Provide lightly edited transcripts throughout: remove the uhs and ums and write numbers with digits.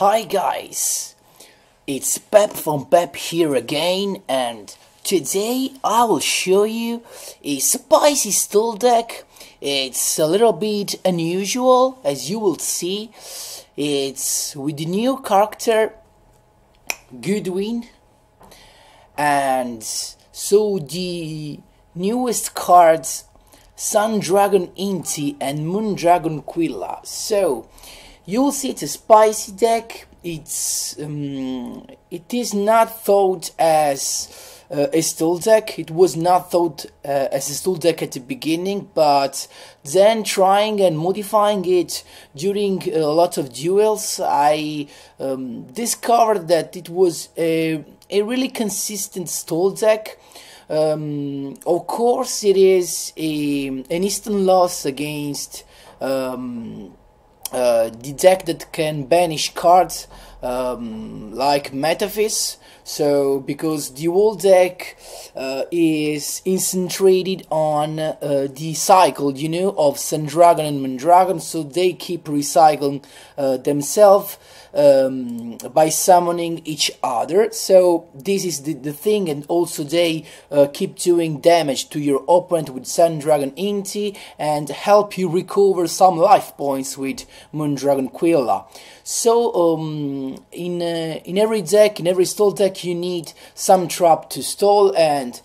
Hi guys, it's Pep from Pep here again, and today I will show you a spicy steel deck. It's a little bit unusual, as you will see. It's with the new character Yugioh, and so the newest cards Sun Dragon Inti and Moon Dragon Quilla. So you'll see it's a spicy deck. It is not thought as a steel deck. It was not thought as a steel deck at the beginning, but then trying and modifying it during a lot of duels, I discovered that it was a really consistent steel deck. Of course, it is an instant loss against the deck that can banish cards like Metaphys. So because the whole deck is concentrated on the cycle, you know, of Sun Dragon and Moon Dragon, so they keep recycling themselves by summoning each other. So this is the thing, and also they keep doing damage to your opponent with Sun Dragon Inti and help you recover some life points with Moon Dragon Quilla. So in every deck, in every stall deck, you need some trap to stall, and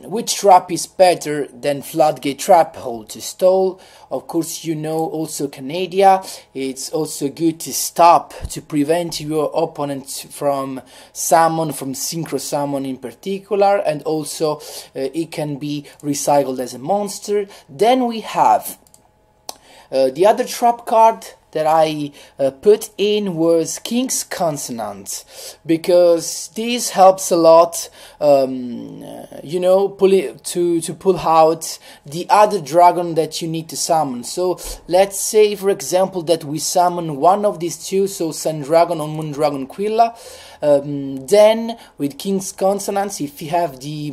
which trap is better than Floodgate Trap Hole to stall? Of course, you know also Canada. It's also good to stop, to prevent your opponent from summon, from synchro summon in particular, and also it can be recycled as a monster. Then we have the other trap card that I put in was King's Consonant, because this helps a lot, you know, to pull out the other dragon that you need to summon. So let's say, for example, that we summon one of these two, so Sun Dragon or Moon Dragon Quilla. Then with King's Consonants, if you have the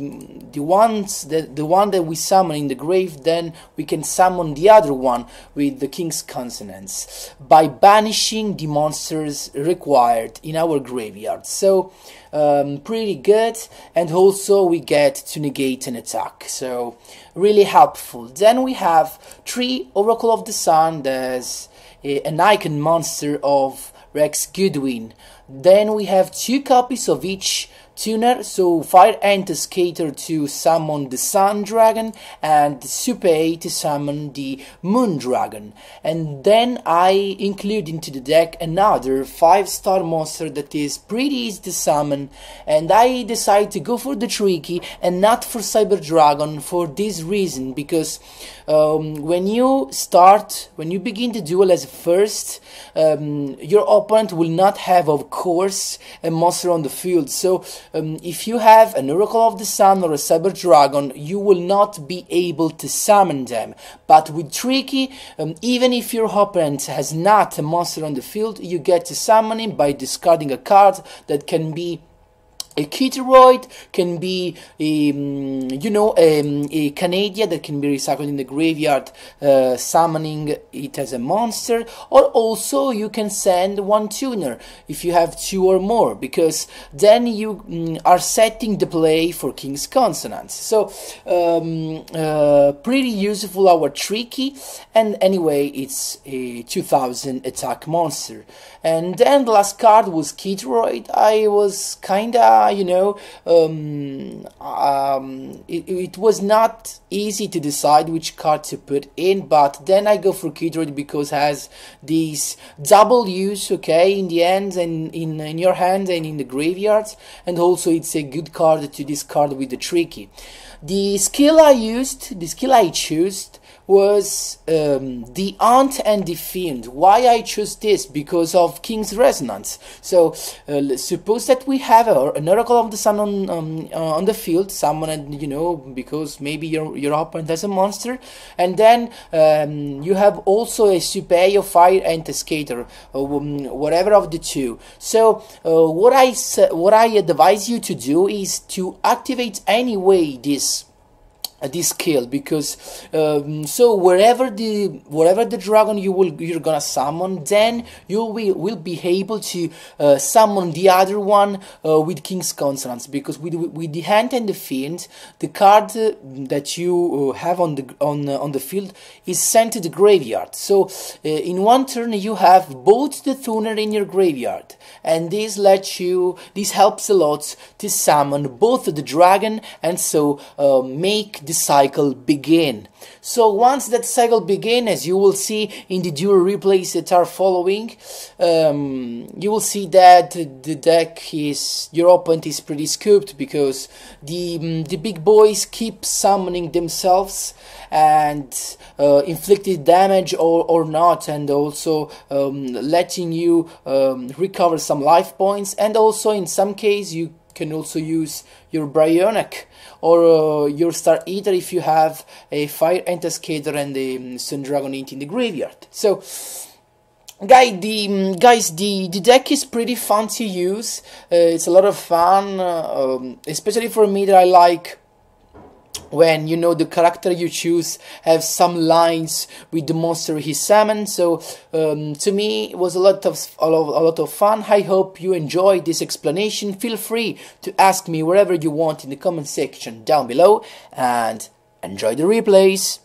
one that we summon in the grave, then we can summon the other one with the King's Consonants by banishing the monsters required in our graveyard. So pretty good, and also we get to negate an attack, so really helpful. Then we have 3 Oracle of the Sun. There's an icon monster of Rex Goodwin. Then we have 2 copies of each tuner, so Fire Skater to summon the Sun Dragon and Supei to summon the Moon Dragon. And then I include into the deck another 5-star monster that is pretty easy to summon, and I decide to go for the tricky and not for Cyber Dragon for this reason, because when you begin the duel as a first, your opponent will not have, of course, a monster on the field. So if you have an Oracle of the Sun or a Cyber Dragon, you will not be able to summon them. But with Tricky, even if your opponent has not a monster on the field, you get to summon him by discarding a card that can be a Kitteroid, can be you know, a Canada that can be recycled in the graveyard, summoning it as a monster, or also you can send 1 tuner if you have 2 or more, because then you are setting the play for King's Consonants. So pretty useful, our Tricky, and anyway it's a 2000 attack monster. And then the last card was Kitteroid. I was kinda, you know, it was not easy to decide which card to put in, but then I go for Kitteroid because it has these double use, okay, in the end and in your hand and in the graveyards, and also it's a good card to discard with the Tricky. The skill I chose was the Aunt and the Fiend. Why I chose this? Because of King's Resonance. So suppose that we have an Oracle of the Sun on the field, someone, you know, because maybe your opponent has a monster, and then you have also a Supei of Fire and a Skater, whatever of the two. So what I advise you to do is to activate anyway this this skill, because so wherever the dragon you're gonna summon, then you will be able to summon the other one with King's Consonants, because with the Hand and the Fiend, the card that you have on the field is sent to the graveyard. So in one turn you have both the Tuner in your graveyard, and this helps a lot to summon both the dragon, and so make the cycle begin. So once that cycle begin, as you will see in the dual replays that are following, you will see that the deck your opponent is pretty scooped, because the big boys keep summoning themselves and inflicted damage or not, and also letting you recover some life points, and also in some case you can also use your Bryonic or your Star Eater if you have a Fire Entascator and a Sun Dragon in the graveyard. So guys, the deck is pretty fun to use. It's a lot of fun, especially for me, that I like when the character you choose have some lines with the monster he summoned. So to me it was a lot of fun. I hope you enjoyed this explanation. Feel free to ask me wherever you want in the comment section down below, and enjoy the replays.